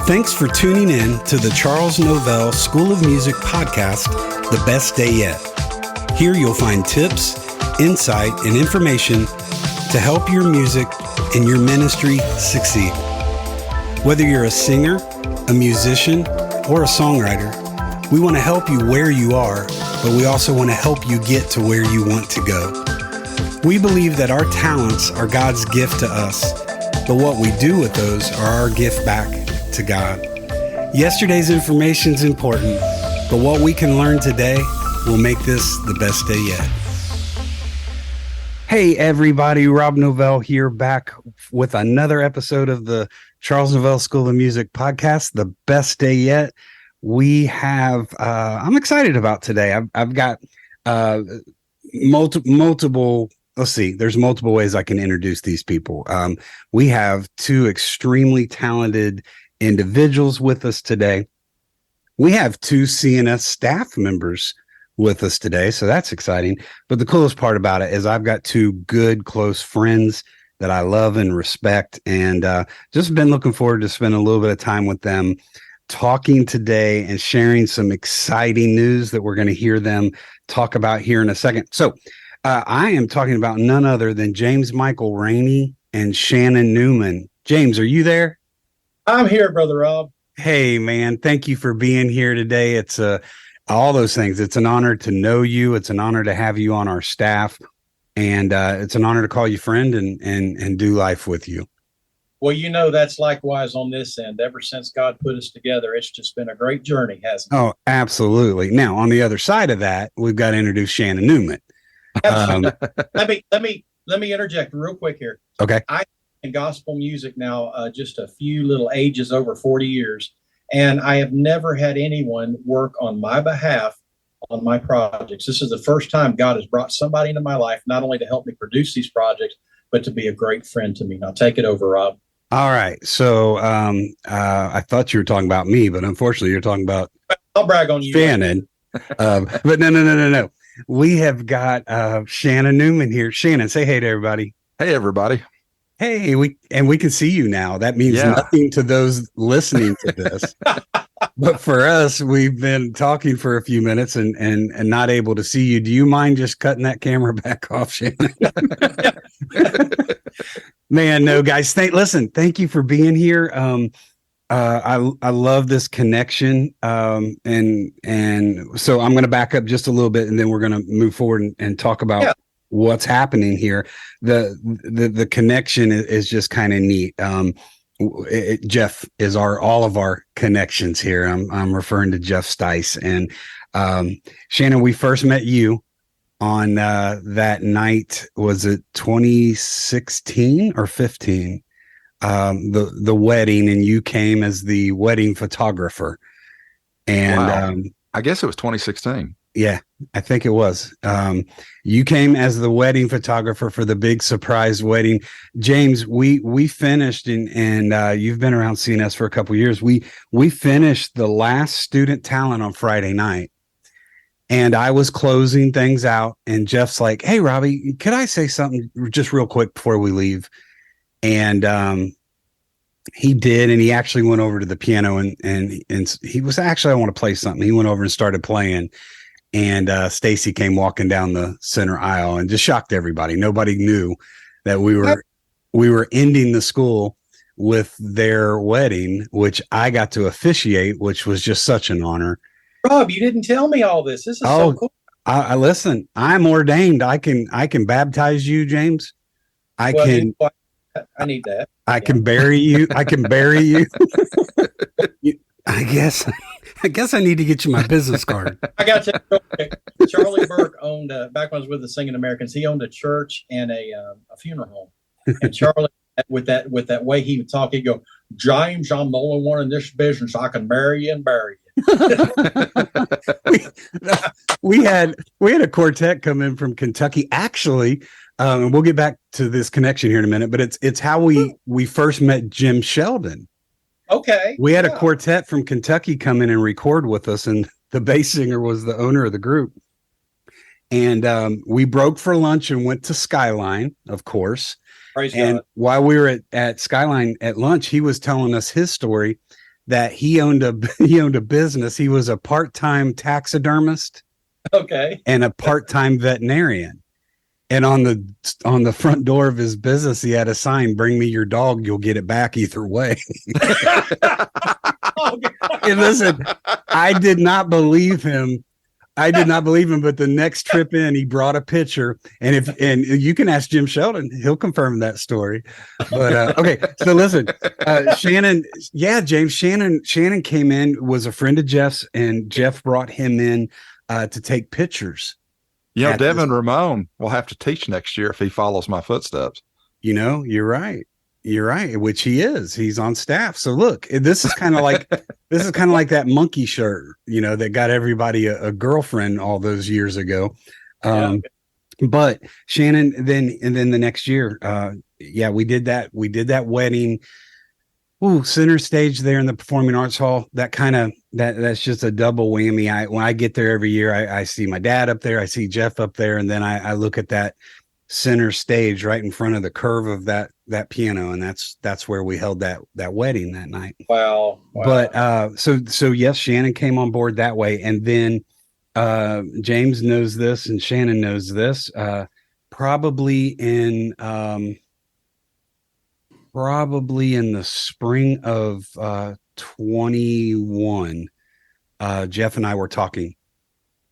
Thanks for tuning in to the Charles Novell School of Music podcast, The Best Day Yet. Here you'll find tips, insight, and information to help your music and your ministry succeed. Whether you're a singer, a musician, or a songwriter, we want to help you where you are, but we also want to help you get to where you want to go. We believe that our talents are God's gift to us, but what we do with those are our gift back to God. Yesterday's information is important, but what we can learn today will make this the best day yet. Hey everybody, Rob Novell here, back with another episode of the Charles Novell School of Music podcast, The Best Day Yet. We have, I'm excited about today. I've got multiple, let's see, there's multiple ways I can introduce these people. We have two extremely talented individuals with us today. We have two CNS staff members with us today, so that's exciting. But the coolest part about it is I've got two good, close friends that I love and respect, and just been looking forward to spending a little bit of time with them, talking today and sharing some exciting news that we're going to hear them talk about here in a second. So I am talking about none other than James Michael Rainey and Shannon Newman. James, are you there? I'm here, Brother Rob. Hey, man, thank you for being here today. It's all those things. It's an honor to know you. It's an honor to have you on our staff. And it's an honor to call you friend and do life with you. Well, you know, that's likewise on this end. Ever since God put us together, it's just been a great journey, hasn't it? Oh, absolutely. Now, on the other side of that, we've got to introduce Shannon Newman. Let me interject real quick here. Okay. I in gospel music now just a few little ages over 40 years, and I have never had anyone work on my behalf on my projects. This is the first time God has brought somebody into my life, not only to help me produce these projects, but to be a great friend to me. Now take it over, Rob. All right. So I thought you were talking about me, but unfortunately you're talking about I'll brag on you, Shannon. But no. We have got Shannon Newman here. Shannon, say hey to everybody. Hey, everybody. Hey, we can see you now. That means nothing to those listening to this. But for us, we've been talking for a few minutes and not able to see you. Do you mind just cutting that camera back off, Shannon? Man, no, guys. Thank you for being here. I love this connection. And so I'm going to back up just a little bit, and then we're going to move forward and talk about what's happening here. The connection is just kind of neat. Jeff is all of our connections here. I'm referring to Jeff Stice and Shannon. We first met you on that night. Was it 2016 or 15? The wedding, and you came as the wedding photographer. And wow. I guess it was 2016. Yeah, I think it was. You came as the wedding photographer for the big surprise wedding. James, we finished, and you've been around CNS for a couple of years. We finished the last student talent on Friday night, and I was closing things out, and Jeff's like, "Hey, Robbie, could I say something just real quick before we leave?" And he did, and he actually went over to the piano, and he was actually, I want to play something. He went over and started playing. And Stacy came walking down the center aisle and just shocked everybody. Nobody knew that we were ending the school with their wedding, which I got to officiate, which was just such an honor. Rob, you didn't tell me all this. This is so cool. I listen. I'm ordained. I can baptize you, James. I need that. I can bury you. I can bury you. I guess I need to get you my business card. I got you. Charlie Burke owned, back when I was with the Singing Americans, he owned a church and a funeral home. And Charlie, with that way he would talk, he'd go, "James, I'm the only one in this business I can marry you and bury you." we had a quartet come in from Kentucky, actually, and we'll get back to this connection here in a minute. But it's how we first met Jim Sheldon. Okay. We had a quartet from Kentucky come in and record with us, and the bass singer was the owner of the group. And we broke for lunch and went to Skyline, of course. Praise and God. While we were at Skyline at lunch, he was telling us his story that he owned a he owned a business. He was a part-time taxidermist Okay. and a part-time veterinarian. And on the front door of his business, he had a sign, "Bring me your dog, you'll get it back either way." And listen, I did not believe him. But the next trip in, he brought a picture, and you can ask Jim Sheldon; he'll confirm that story. But okay, so listen, Shannon, James, Shannon came in, was a friend of Jeff's, and Jeff brought him in to take pictures. Devin Ramon will have to teach next year if he follows my footsteps. You're right. You're right, which he is. He's on staff. So look, this is kind of like that monkey shirt, that got everybody a girlfriend all those years ago. But Shannon, then the next year, we did that. We did that wedding. Ooh, center stage there in the Performing Arts Hall. That's just a double whammy. When I get there every year, I see my dad up there, I see Jeff up there, and then I look at that center stage right in front of the curve of that piano, and that's where we held that wedding that night. Wow. But so yes, Shannon came on board that way, and then James knows this and Shannon knows this. Probably in the spring of 21, Jeff and I were talking,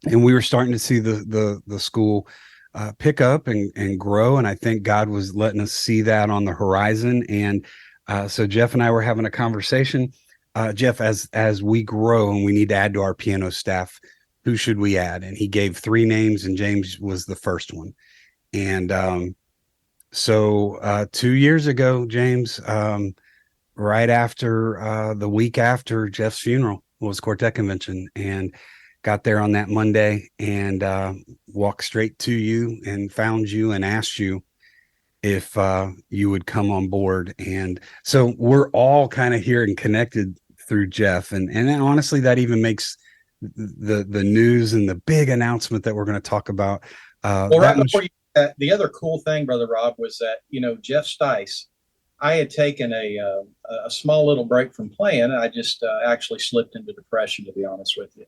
and we were starting to see the school pick up and grow. And I think God was letting us see that on the horizon. And so Jeff and I were having a conversation. Jeff, as we grow and we need to add to our piano staff, who should we add? And he gave 3 names, and James was the first one. And so 2 years ago, James, right after the week after Jeff's funeral was Quartet Convention, and got there on that Monday and walked straight to you and found you and asked you if you would come on board. And so we're all kind of here and connected through Jeff. And honestly, that even makes the news and the big announcement that we're going to talk about. The other cool thing, Brother Rob, was that, Jeff Stice, I had taken a small little break from playing, and I just actually slipped into depression, to be honest with you.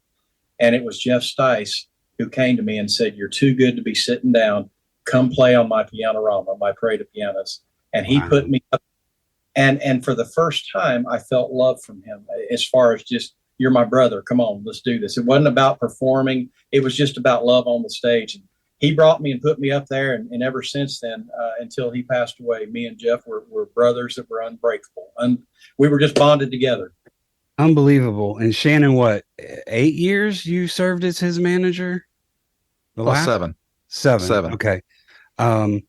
And it was Jeff Stice who came to me and said, "You're too good to be sitting down. Come play on my Pianorama, my Parade of Pianists." And he put me up. And for the first time, I felt love from him, as far as just, "You're my brother. Come on, let's do this." It wasn't about performing. It was just about love on the stage. And he brought me and put me up there. And ever since then, until he passed away, me and Jeff were brothers that were unbreakable. We were just bonded together. Unbelievable. And Shannon, what, 8 years you served as his manager? The last 7. 7. Okay. I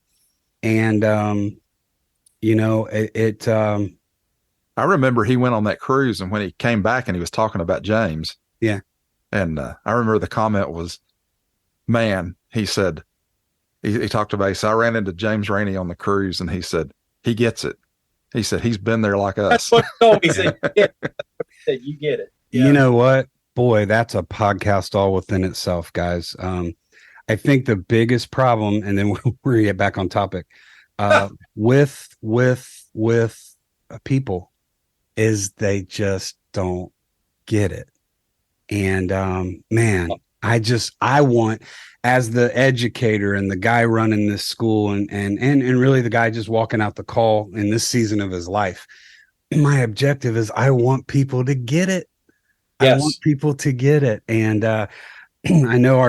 remember he went on that cruise, and when he came back and he was talking about James. Yeah. And I remember the comment was, "Man," he said, he talked about, he said, "I ran into James Rainey on the cruise, and he said, he gets it." He said, "He's been there like us." That's what he told me. He said, "You get it." Yeah. You know what? Boy, that's a podcast all within itself, guys. I think the biggest problem, and then we're going to get back on topic, with people is they just don't get it. And man, I want, as the educator and the guy running this school and really the guy just walking out the call in this season of his life, my objective is I want people to get it. Yes. I want people to get it. And I know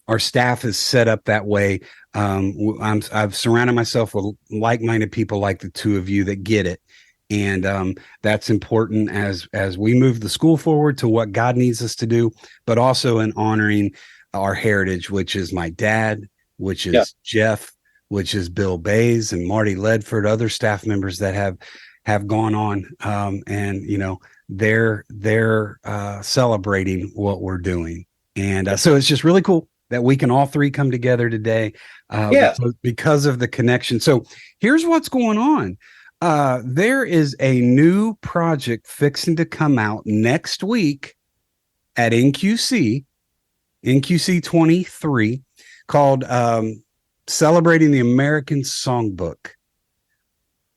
our staff is set up that way. I've surrounded myself with like-minded people like the two of you that get it. And that's important as we move the school forward to what God needs us to do, but also in honoring our heritage, which is my dad, which is Jeff, which is Bill Bays and Marty Ledford, other staff members that have gone on. And they're celebrating what we're doing. And so it's just really cool that we can all three come together today because of the connection. So here's what's going on. There is a new project fixing to come out next week at NQC 23, called Celebrating the American Songbook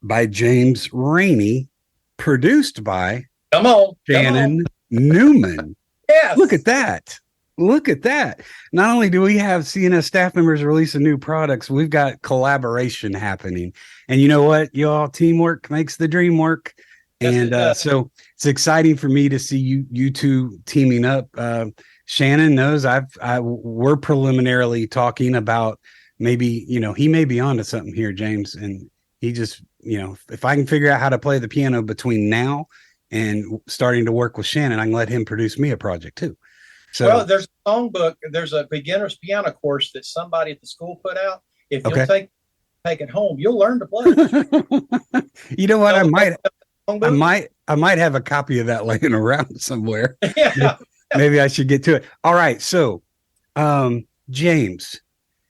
by James Rainey, produced by Come on. Shannon Newman. Yes. Look at that. Look at that. Not only do we have CNS staff members releasing new products, we've got collaboration happening. And you know what, y'all, teamwork makes the dream work. Yes, And so it's exciting for me to see you two teaming up. Shannon knows we're preliminarily talking about maybe, he may be onto something here, James. And he just, if I can figure out how to play the piano between now and starting to work with Shannon, I can let him produce me a project too. So, well, there's a songbook. There's a beginner's piano course that somebody at the school put out. If you'll take it home, you'll learn to play. You know what? I might have a copy of that laying around somewhere. Yeah. Maybe I should get to it. All right. So, James,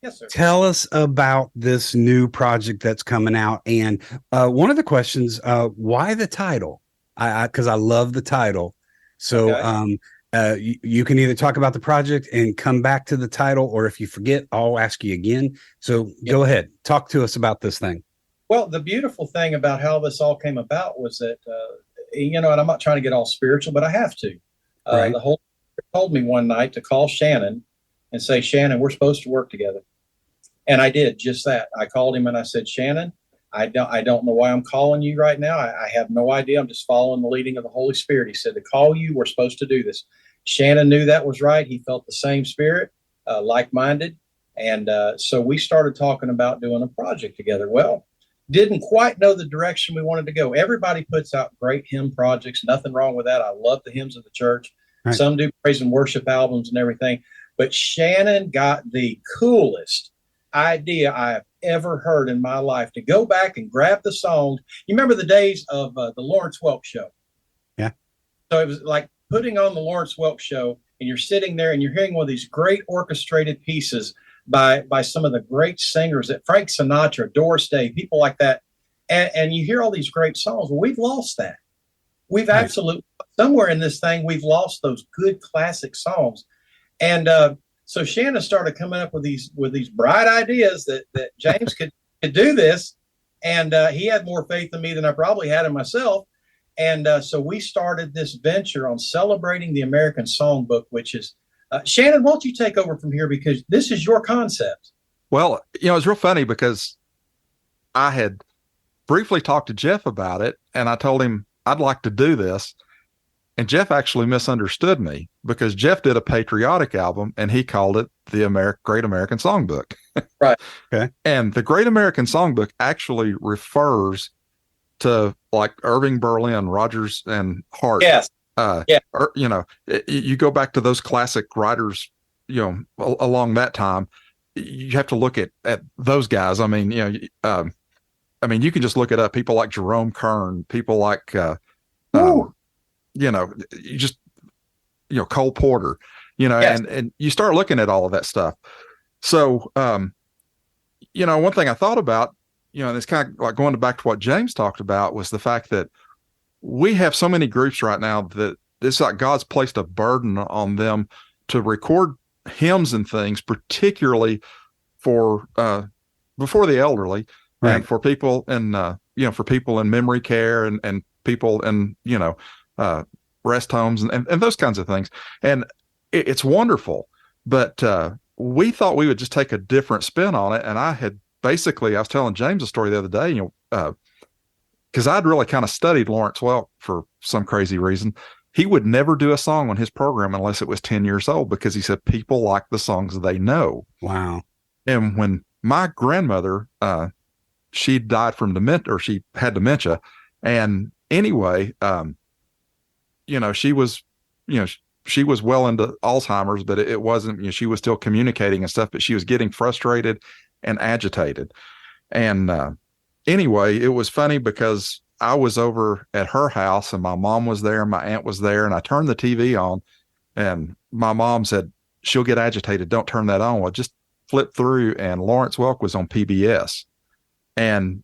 yes, sir. Tell us about this new project that's coming out. And one of the questions, why the title? Because I love the title. So, okay. You can either talk about the project and come back to the title, or if you forget, I'll ask you again. So go ahead, talk to us about this thing. Well, the beautiful thing about how this all came about was that, and I'm not trying to get all spiritual, but I have to. Right. The whole told me one night to call Shannon and say, Shannon, we're supposed to work together. And I did just that. I called him and I said, Shannon, I don't know why I'm calling you right now. I have no idea. I'm just following the leading of the Holy Spirit. He said to call you. We're supposed to do this. Shannon knew that was right. He felt the same spirit, like-minded. And so we started talking about doing a project together. Well, didn't quite know the direction we wanted to go. Everybody puts out great hymn projects. Nothing wrong with that. I love the hymns of the church. Right. Some do praise and worship albums and everything. But Shannon got the coolest idea I've ever heard in my life to go back and grab the songs. You remember the days of the Lawrence Welk show? Yeah. So it was like putting on the Lawrence Welk show, and you're sitting there and you're hearing one of these great orchestrated pieces by some of the great singers, that Frank Sinatra, Doris Day, people like that. And you hear all these great songs. Well, we've lost that. We've absolutely, somewhere in this thing, we've lost those good classic songs. And so Shannon started coming up with these bright ideas that James could do this. And he had more faith in me than I probably had in myself. And so we started this venture on celebrating the American Songbook, which is, Shannon, why don't you take over from here, because this is your concept. Well, it was real funny because I had briefly talked to Jeff about it, and I told him I'd like to do this. And Jeff actually misunderstood me, because Jeff did a patriotic album and he called it the Great American Songbook. Right. Okay. And the Great American Songbook actually refers to like Irving Berlin, Rogers, and Hart. Yes. Or, you go back to those classic writers, along that time. You have to look at those guys. I mean, you can just look it up. People like Jerome Kern, people like, Cole Porter, yes. and you start looking at all of that stuff. So, one thing I thought about, and it's kind of like going back to what James talked about, was the fact that we have so many groups right now that it's like God's placed a burden on them to record hymns and things, particularly for before the elderly, right. And for people for people in memory care and people in rest homes and those kinds of things. And it's wonderful, but we thought we would just take a different spin on it. And I was telling James a story the other day, because I'd really kind of studied Lawrence Welk for some crazy reason. He would never do a song on his program unless it was 10 years old, because he said people like the songs they know. Wow. And when my grandmother, she died from dementia, or she had dementia. And anyway, she was, she was well into Alzheimer's, but it wasn't, she was still communicating and stuff, but she was getting frustrated and agitated. And anyway, it was funny because I was over at her house and my mom was there and my aunt was there, and I turned the TV on and my mom said, she'll get agitated, don't turn that on. Well, just flip through and Lawrence Welk was on PBS. And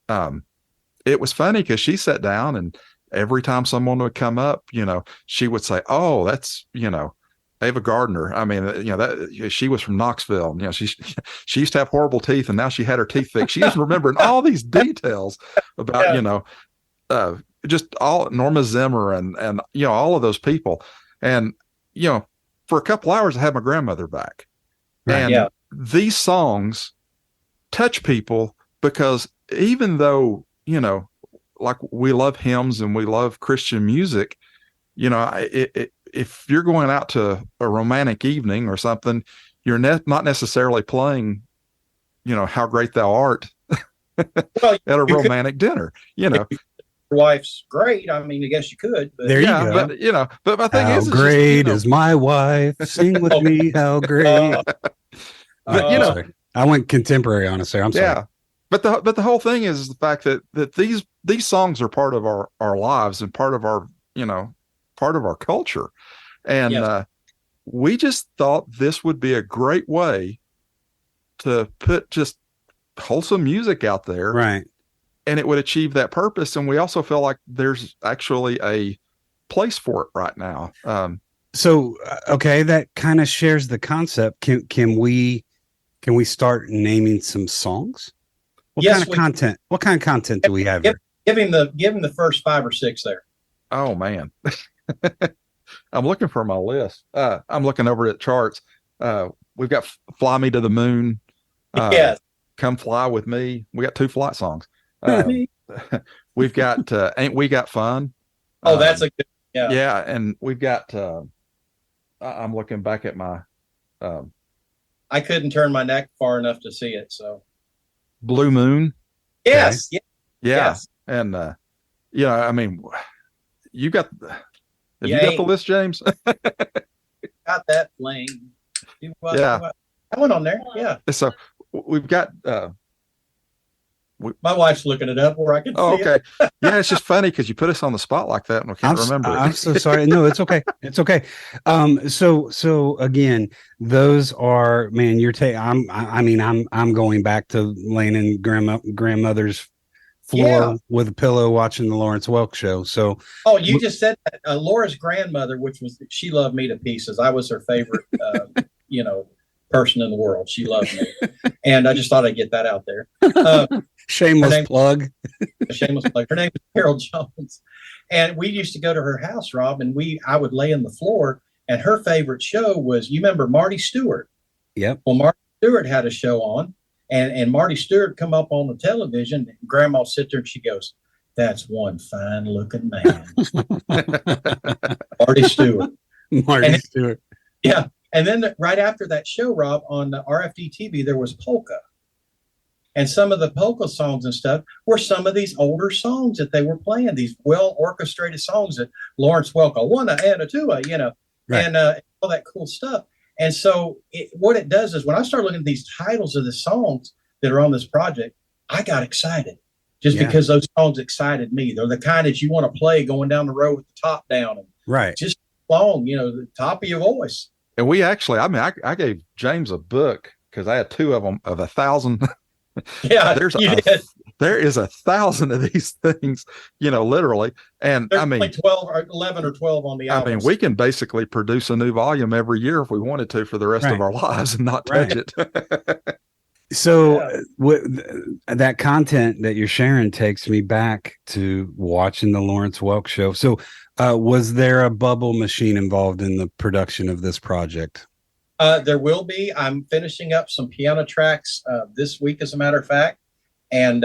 it was funny because she sat down, and every time someone would come up, she would say, oh, that's, Ava Gardner. I mean, that she was from Knoxville. She used to have horrible teeth, and now she had her teeth fixed. She was remembering all these details about, just all Norma Zimmer and all of those people. And, for a couple hours, I had my grandmother back. Right. And Yeah. these songs touch people because even though, like we love hymns and we love Christian music, if you're going out to a romantic evening or something, you're not necessarily playing, How Great Thou Art Well, at a romantic dinner, your wife's great. I mean, I guess you could. But There you go. But my thing How is, great is my wife? Sing with me, how great. But I went contemporary on us there. I'm sorry. yeah. But the whole thing is the fact that these songs are part of our lives and part of our culture. And Yes. We just thought this would be a great way to put just wholesome music out there. Right. And it would achieve that purpose. And we also feel like there's actually a place for it right now. So, okay, that kind of shares the concept. Can we start naming some songs? What Yes, kind of content? What kind of content do we have here? Give him the first 5 or 6 there. Oh man. I'm looking for my list. I'm looking over at charts. We've got Fly Me to the Moon. Yes. Come Fly With Me. We got 2 flight songs. We've got Ain't We Got Fun. Oh, that's a good. Yeah. Yeah. And we've got, I'm looking back at my, I couldn't turn my neck far enough to see it. So. Blue Moon. Yes. Yeah. Yes. And, I mean, you got the list, James? Got that flame. Yeah. That one on there. Yeah. So we've got, my wife's looking it up where I can see okay. it. Yeah, it's just funny because you put us on the spot like that and I can't remember it. I'm so sorry. No, it's okay. It's okay. So again, those are, man, I'm going back to laying in grandmother's floor with a pillow watching the Lawrence Welk show. So you just said that Laura's grandmother, she loved me to pieces. I was her favorite, person in the world. She loved me. And I just thought I'd get that out there. Shameless plug. Shameless plug. Her name is Carol Jones. And we used to go to her house, Rob, and I would lay on the floor, and her favorite show was, you remember Marty Stewart? Yep. Well, Marty Stewart had a show on, and Marty Stewart come up on the television, and Grandma sit there and she goes, "That's one fine looking man." Marty Stewart. Marty Stewart. Yeah. And then right after that show, Rob, on the RFD TV, there was polka. And some of the polka songs and stuff were some of these older songs that they were playing, these well orchestrated songs that Lawrence Welk, a one, a and a two, right. And all that cool stuff. And so what it does is when I start looking at these titles of the songs that are on this project, I got excited just because those songs excited me. They're the kind that you want to play going down the road with the top down and just long, the top of your voice. And we actually, I gave James a book because I had 2 of them of 1,000. Yeah, there is 1,000 of these things, literally. And there's I mean, like 12 or 11 or 12 on the album. I mean, we can basically produce a new volume every year if we wanted to for the rest of our lives and not touch it. So that content that you're sharing takes me back to watching the Lawrence Welk show. So was there a bubble machine involved in the production of this project? There will be. I'm finishing up some piano tracks this week, as a matter of fact. And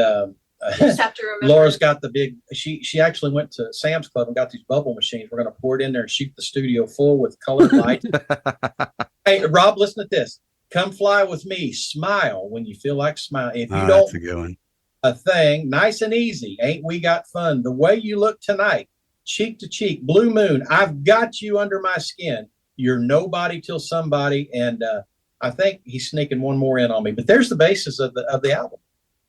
just have to remember. Laura's got the big. She actually went to Sam's Club and got these bubble machines. We're going to pour it in there and shoot the studio full with colored light. Hey, Rob, listen to this. Come fly with me. Smile when you feel like smile. If you don't, that's a good one. A thing, nice and easy. Ain't we got fun? The way you look tonight, cheek to cheek, blue moon. I've got you under my skin. You're nobody till somebody. And I think he's sneaking one more in on me. But there's the basis of the album.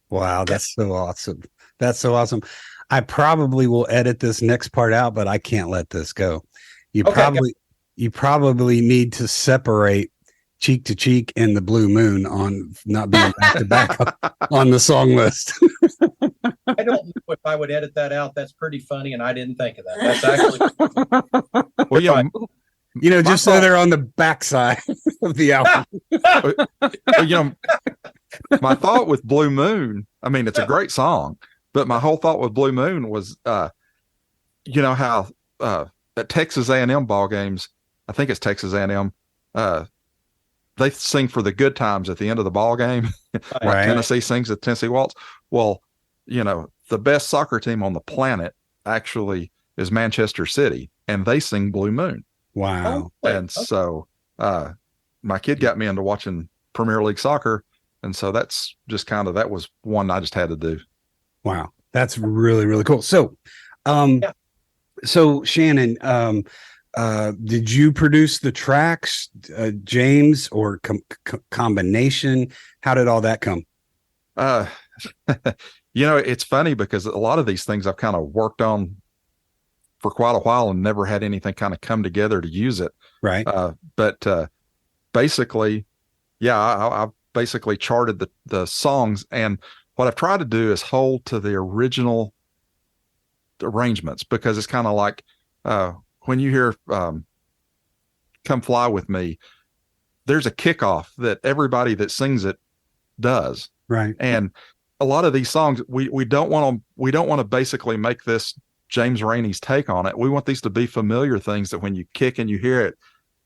Wow, that's so awesome. That's so awesome. I probably will edit this next part out, but I can't let this go. You probably need to separate cheek to cheek and the blue moon on not being back to back on the song list. I don't know if I would edit that out. That's pretty funny, and I didn't think of that. That's actually well, just so they're on the backside of the album. My thought with Blue Moon, I mean, it's a great song, but my whole thought with Blue Moon was you know how at Texas A&M ball games, I think it's Texas A&M, they sing for the good times at the end of the ball game, like Right. Tennessee sings the Tennessee Waltz. Well, you know, the best soccer team on the planet actually is Manchester City, and they sing Blue Moon. Wow. And so my kid got me into watching Premier League soccer, and so that's just that was one I just had to do. Wow. That's really, really cool. So, Yeah. so Shannon, did you produce the tracks, James, or combination? How did all that come? You know, it's funny because a lot of these things I've kind of worked on for quite a while and never had anything kind of come together to use it. Right. But basically, yeah, I've basically charted the songs, and what I've tried to do is hold to the original arrangements, because it's kind of like when you hear Come Fly With Me, there's a kickoff that everybody that sings it does. Right. And a lot of these songs, we don't want to basically make this James Rainey's take on it. We want these to be familiar things that when you kick and you hear it,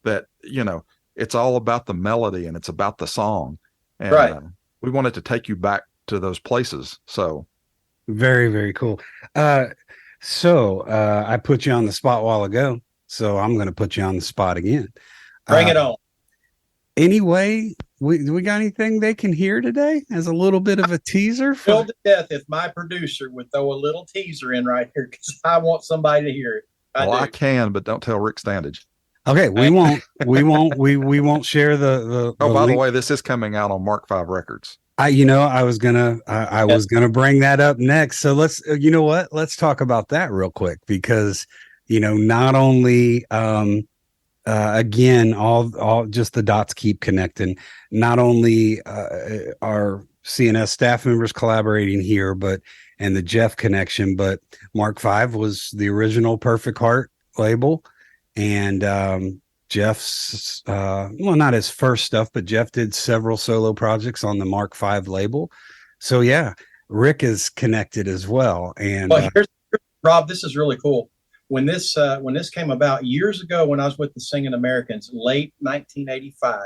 that, you know, it's all about the melody and it's about the song. And Right. We want it to take you back to those places. So very, very cool. So I put you on the spot a while ago, so I'm going to put you on the spot again. Bring it on. Anyway, we got anything they can hear today as a little bit of a teaser? Filled to death if my producer would throw a little teaser in right here, because I want somebody to hear it. I can, but don't tell Rick Standage. Okay, we won't share the Oh, by link. the way, this is coming out on Mark V Records. I was gonna bring that up next. So let's talk about that real quick, because not only again, all just the dots keep connecting. Not only our CNS staff members collaborating here, and the Jeff connection, but Mark V was the original Perfect Heart label, and Jeff's not his first stuff, but Jeff did several solo projects on the Mark V label. So yeah, Rick is connected as well. And here's Rob, this is really cool. When this came about years ago, when I was with the Singing Americans, late 1985,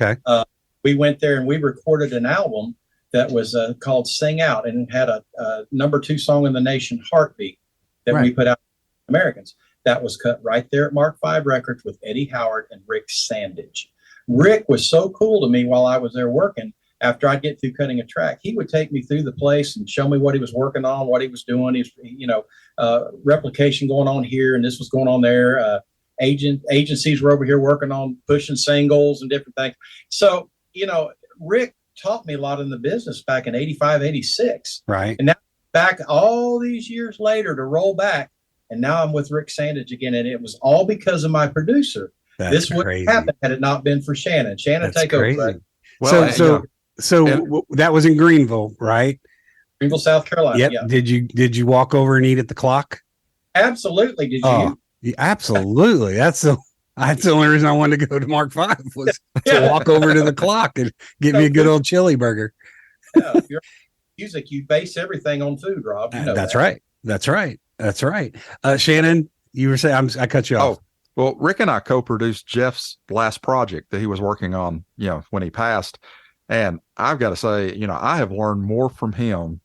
okay, we went there and we recorded an album that was called Sing Out, and it had a #2 song in the nation, Heartbeat, that we put out Americans. That was cut right there at Mark V Records with Eddie Howard and Rick Sandage. Rick was so cool to me while I was there working. After I'd get through cutting a track, he would take me through the place and show me what he was working on, what he was doing. He's, replication going on here, and this was going on there. Agencies were over here working on pushing singles and different things. So, Rick taught me a lot in the business back in 85, 86. Right. And now back all these years later to roll back, and now I'm with Rick Sandage again, and it was all because of my producer. This wouldn't happen had it not been for Shannon. Shannon, take over. Right? Well, so that was in Greenville, right? Greenville, South Carolina. Yep. Yeah. Did you walk over and eat at the clock? Absolutely. Did you? Yeah, absolutely. That's the only reason I wanted to go to Mark V was to walk over to the clock and get me a good old chili burger. Yeah, if you're music, you base everything on food, Rob. That's right. That's right. That's right. Shannon, you were saying I cut you off. Oh, well, Rick and I co-produced Jeff's last project that he was working on, when he passed. And I've got to say, I have learned more from him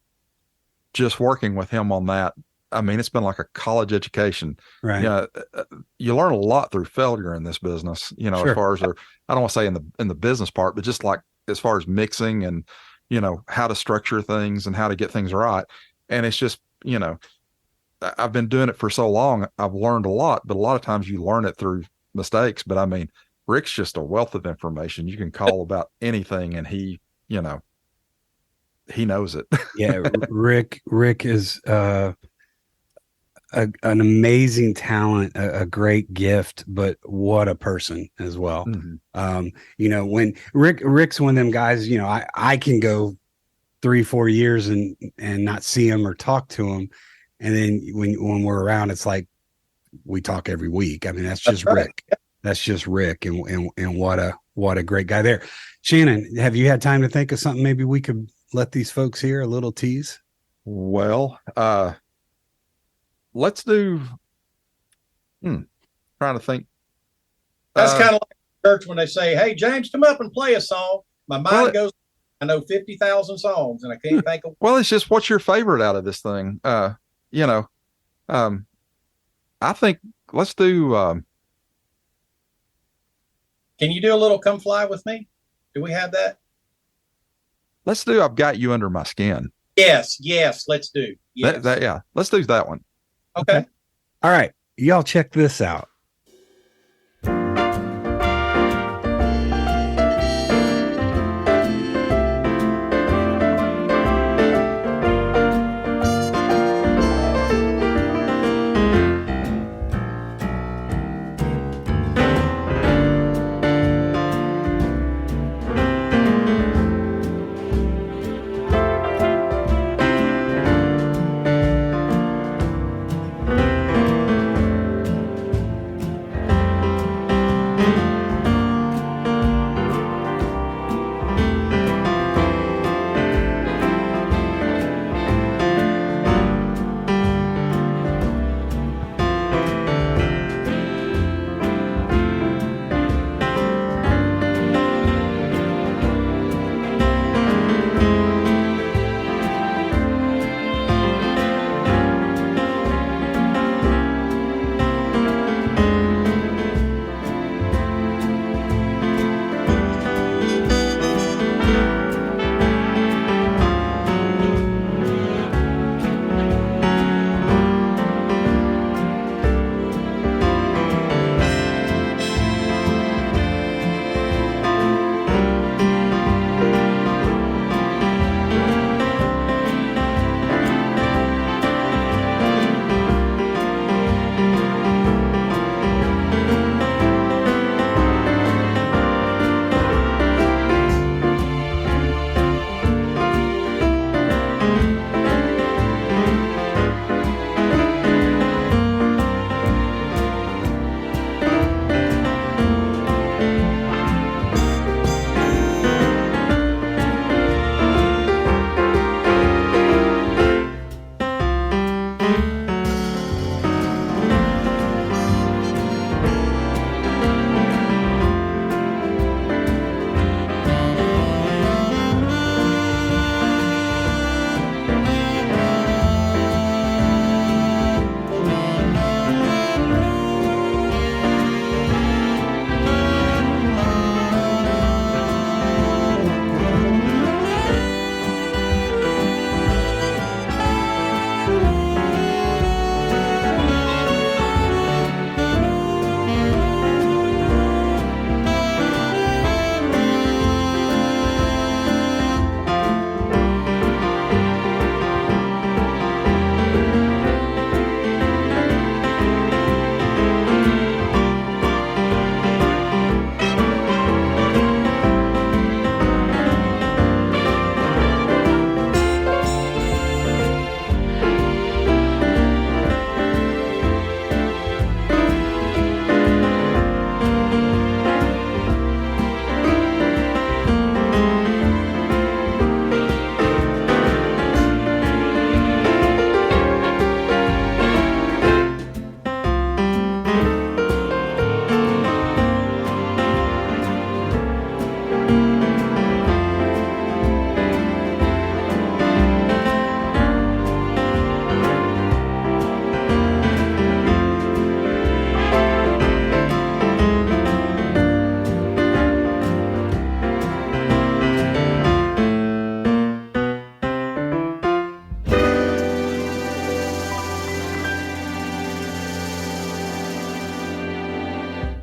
just working with him on that. I mean, it's been like a college education. Right. You learn a lot through failure in this business, Sure. As far as, I don't want to say in the business part, but just like as far as mixing and, how to structure things and how to get things right. And it's just, I've been doing it for so long. I've learned a lot, but a lot of times you learn it through mistakes. But I mean, Rick's just a wealth of information. You can call about anything and he knows it. Yeah. Rick is an amazing talent, a great gift, but what a person as well. Mm-hmm. When Rick's one of them guys, I can go 3-4 years and not see him or talk to him. And then when we're around, it's like we talk every week. I mean, that's just Rick. That's just Rick, and what a great guy there. Shannon, have you had time to think of something maybe we could let these folks hear, a little tease? Well, let's do Trying to think. That's kind of like church when they say, "Hey, James, come up and play a song." My mind goes, I know 50,000 songs and I can't think of. Well, it's just, what's your favorite out of this thing? You know, I think let's do. Can you do a little "Come Fly with Me"? Do we have that? Let's do "I've Got You Under My Skin." Yes, let's do. Yes. Yeah, let's do that one. Okay. All right. Y'all check this out.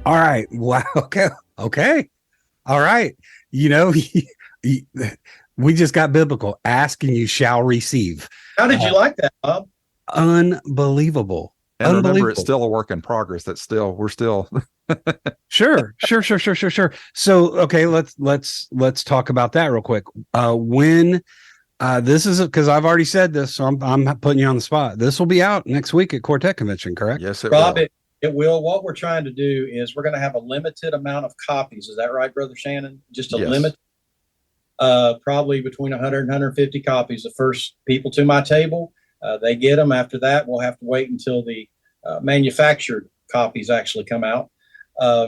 All right. Wow. Okay. Okay. All right. You know, we just got biblical. Ask and you shall receive. How did you like that, Bob? Unbelievable. And remember, it's still a work in progress. We're still Sure. So, okay, let's talk about that real quick. When this is because I've already said this, so I'm putting you on the spot. This will be out next week at Quartet Convention, correct? Yes, it Rob, will. It will. What we're trying to do is we're going to have a limited amount of copies. Is that right, Brother Shannon? Just a limit, probably between 100 and 150 copies. The first people to my table, they get them. After that, we'll have to wait until the manufactured copies actually come out.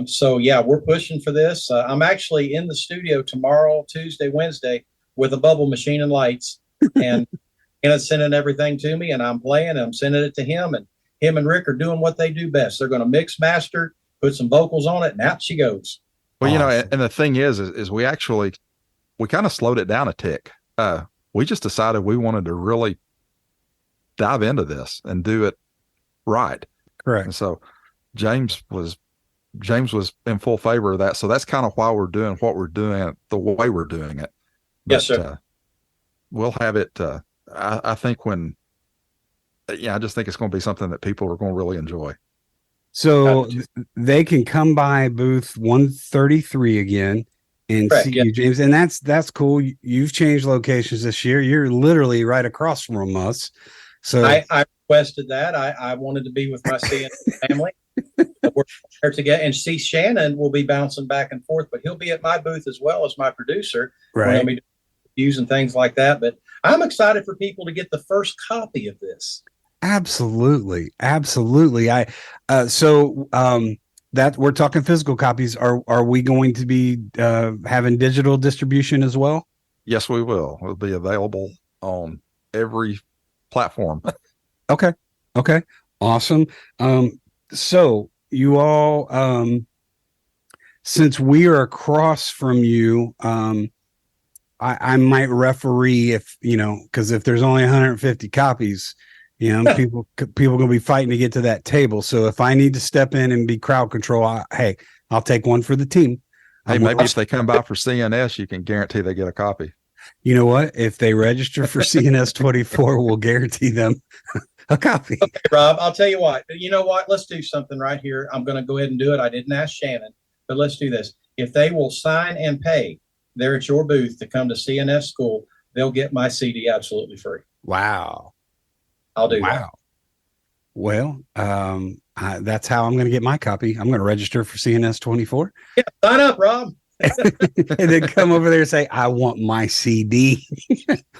So yeah, we're pushing for this. I'm actually in the studio tomorrow, Tuesday, Wednesday, with a bubble machine and lights, and sending everything to me, and I'm playing, and I'm sending it to him, and him and Rick are doing what they do best. They're going to mix, master, put some vocals on it, and out she goes. Well, Awesome. and the thing is we kind of slowed it down a tick. We just decided we wanted to really dive into this and do it right. Correct. And so James was in full favor of that. So that's kind of why we're doing what we're doing the way we're doing it. But, yes, sir. We'll have it. I think I just think it's going to be something that people are going to really enjoy. So they can come by booth 133 again and Correct, see yeah. you, James. And that's cool. You've changed locations this year. You're literally right across from us. So I requested that. I wanted to be with my CN family. We're there together, and see, Shannon will be bouncing back and forth, but he'll be at my booth as well as my producer. right. We'll be using things like that. But I'm excited for people to get the first copy of this. Absolutely. That we're talking physical copies. Are we going to be having digital distribution as well? Yes, we will. It'll be available on every platform. Okay. Awesome. So you all, since we are across from you, I might referee because if there's only 150 copies, people going to be fighting to get to that table. So if I need to step in and be crowd control, I'll take one for the team. Hey, maybe if they come by for CNS, you can guarantee they get a copy. You know what? If they register for CNS 24, we'll guarantee them a copy. Okay, Rob, I'll tell you what. You know what? Let's do something right here. I'm going to go ahead and do it. I didn't ask Shannon, but let's do this. If they will sign and pay there at your booth to come to CNS school, they'll get my CD absolutely free. Wow. I'll do that. Well, that's how I'm going to get my copy. I'm going to register for CNS 24. Yeah, sign up, Rob. And then come over there and say, I want my CD.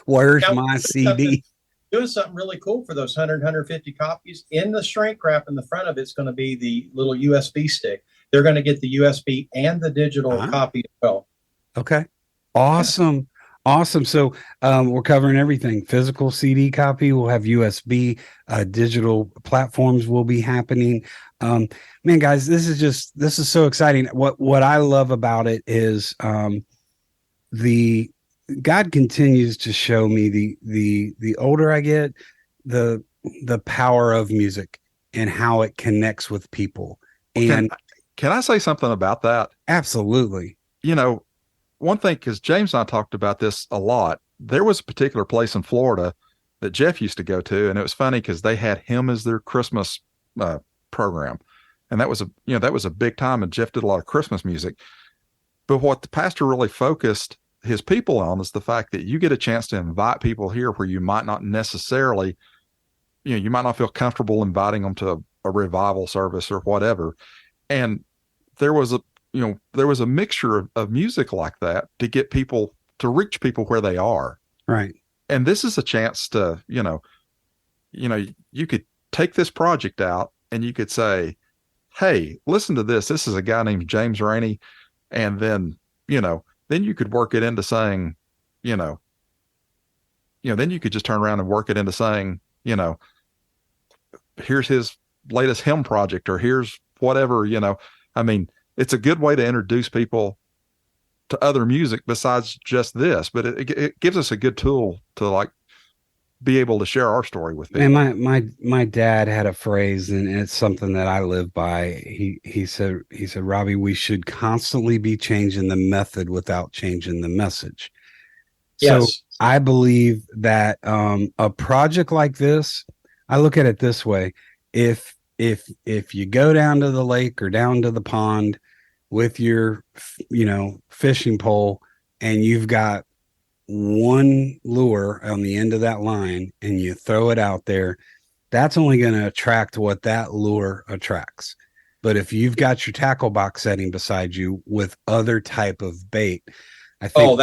Where's my CD? Doing something really cool for those 150 copies. In the shrink wrap in the front of it's going to be the little USB stick. They're going to get the USB and the digital copy as well. Okay. Awesome. So we're covering everything. Physical CD copy. We'll have USB. Digital platforms will be happening. Man, guys, this is so exciting. What I love about it is God continues to show me the older I get, the power of music and how it connects with people. And can I say something about that? Absolutely. One thing, because James and I talked about this a lot, there was a particular place in Florida that Jeff used to go to, and it was funny because they had him as their Christmas program, and that was a big time. And Jeff did a lot of Christmas music. But what the pastor really focused his people on is the fact that you get a chance to invite people here where you might not necessarily, you might not feel comfortable inviting them to a revival service or whatever. And there was a mixture of music like that to get people to reach people where they are. Right. And this is a chance to, you could take this project out and you could say, hey, listen to this. This is a guy named James Rainey. And then, then you could work it into saying, then you could just turn around and work it into saying, here's his latest hymn project, or here's whatever, I mean, it's a good way to introduce people to other music besides just this, but it gives us a good tool to be able to share our story with people. And my dad had a phrase, and it's something that I live by. He said, Robbie, we should constantly be changing the method without changing the message. Yes. So I believe that a project like this, I look at it this way: if you go down to the lake or down to the pond with your fishing pole, and you've got one lure on the end of that line, and you throw it out there, that's only going to attract what that lure attracts. But if you've got your tackle box setting beside you with other type of bait, I think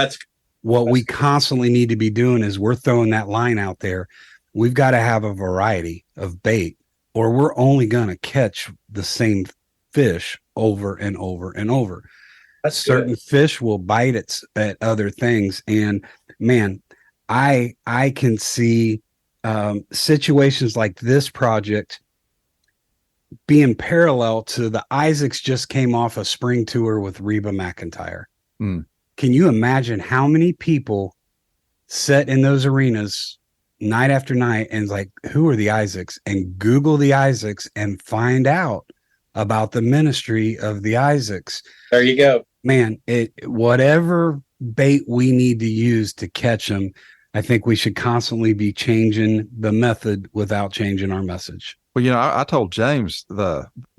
we constantly need to be doing is we're throwing that line out there. We've got to have a variety of bait or we're only going to catch the same fish over and over and over. That's Certain good. fish will bite at other things. And man, I can see situations like this project being parallel to the Isaacs just came off a spring tour with Reba McEntire. Mm. Can you imagine how many people sit in those arenas night after night and like, who are the Isaacs? And Google the Isaacs and find out about the ministry of the Isaacs. There you go. Man, whatever bait we need to use to catch them, I think we should constantly be changing the method without changing our message. Well, you know, I told James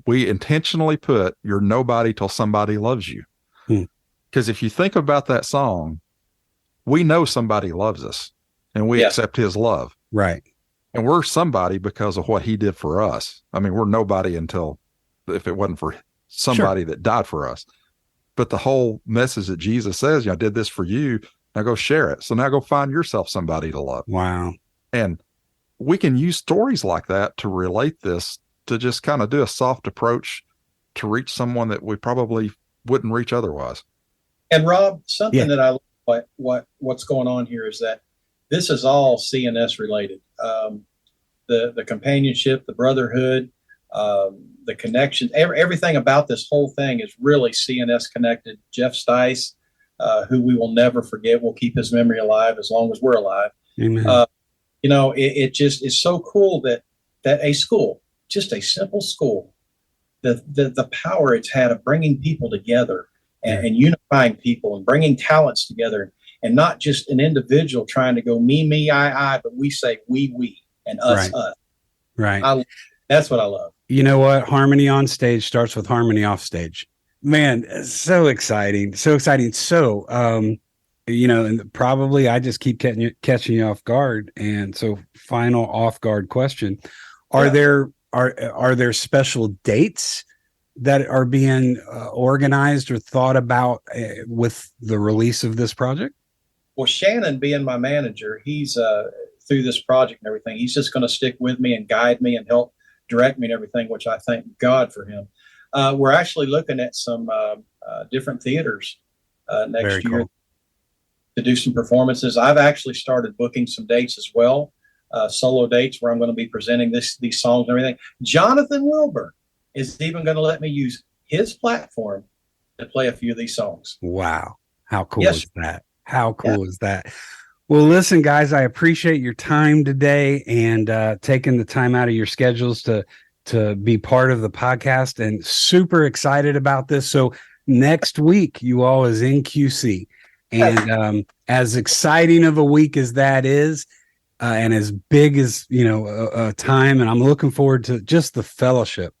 we intentionally put "You're nobody till somebody loves you," because if you think about that song, we know somebody loves us, and we accept his love, right? And we're somebody because of what he did for us. I mean, we're nobody until if it wasn't for somebody that died for us. But the whole message that Jesus says, you know, I did this for you. Now go share it. So now go find yourself somebody to love. Wow. And we can use stories like that to relate this, to just kind of do a soft approach to reach someone that we probably wouldn't reach otherwise. And Rob, something that I like what's going on here is that this is all CNS related. The companionship, the brotherhood, the connection, everything about this whole thing is really CNS connected. Jeff Stice, who we will never forget, will keep his memory alive as long as we're alive. Amen. You know, it just is so cool that a school, just a simple school, the power it's had of bringing people together and unifying people and bringing talents together, and not just an individual trying to go me, I, but we say we, and us, us. Right. That's what I love. You know what? Harmony on stage starts with harmony off stage. Man, so exciting. So exciting. So, you know, and probably I just keep catching you off guard. And so final off guard question. Are there special dates that are being organized or thought about with the release of this project? Well, Shannon being my manager, he's through this project and everything, he's just going to stick with me and guide me and help direct me and everything, which I thank God for him. We're actually looking at some different theaters next year to do some performances. I've actually started booking some dates as well, solo dates where I'm going to be presenting these songs and everything. Jonathan Wilburn is even going to let me use his platform to play a few of these songs. Wow. How cool is that? How cool is that? Well, listen, guys, I appreciate your time today and taking the time out of your schedules to be part of the podcast, and super excited about this. So next week, you all is in QC. And as exciting of a week as that is, and as big as, you know, a time, and I'm looking forward to just the fellowship.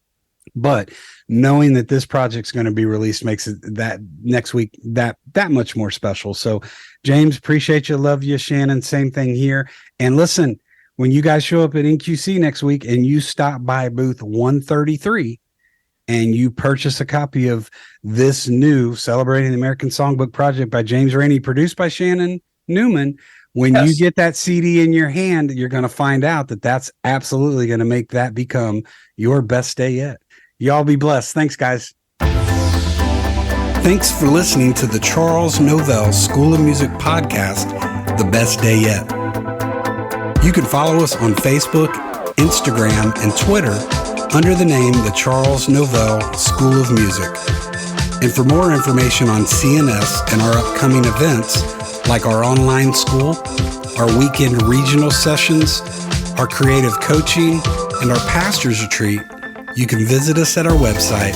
But knowing that this project's going to be released makes it that next week that much more special. So, James, appreciate you. Love you. Shannon, same thing here. And listen, when you guys show up at NQC next week and you stop by booth 133 and you purchase a copy of this new Celebrating the American Songbook project by James Rainey, produced by Shannon Newman, when you get that CD in your hand, you're going to find out that that's absolutely going to make that become your best day yet. Y'all be blessed. Thanks, guys. Thanks for listening to the Charles Novell School of Music podcast, The Best Day Yet. You can follow us on Facebook, Instagram, and Twitter under the name the Charles Novell School of Music. And for more information on CNS and our upcoming events, like our online school, our weekend regional sessions, our creative coaching, and our pastor's retreat, you can visit us at our website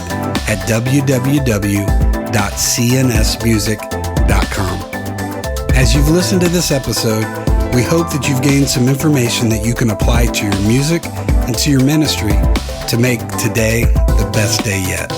at www.cnsmusic.com. As you've listened to this episode, we hope that you've gained some information that you can apply to your music and to your ministry to make today the best day yet.